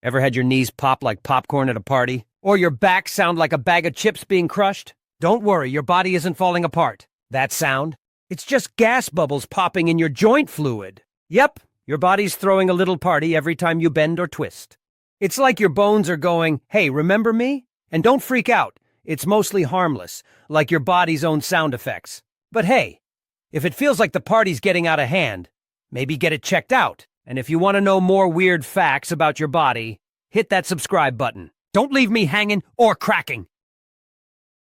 Ever had your knees pop like popcorn at a party? Or your back sound like a bag of chips being crushed? Don't worry, your body isn't falling apart. That sound? It's just gas bubbles popping in your joint fluid. Yep, your body's throwing a little party every time you bend or twist. It's like your bones are going, hey, remember me? And don't freak out. It's mostly harmless, like your body's own sound effects. But hey, if it feels like the party's getting out of hand, maybe get it checked out. And if you want to know more weird facts about your body, hit that subscribe button. Don't leave me hanging or cracking.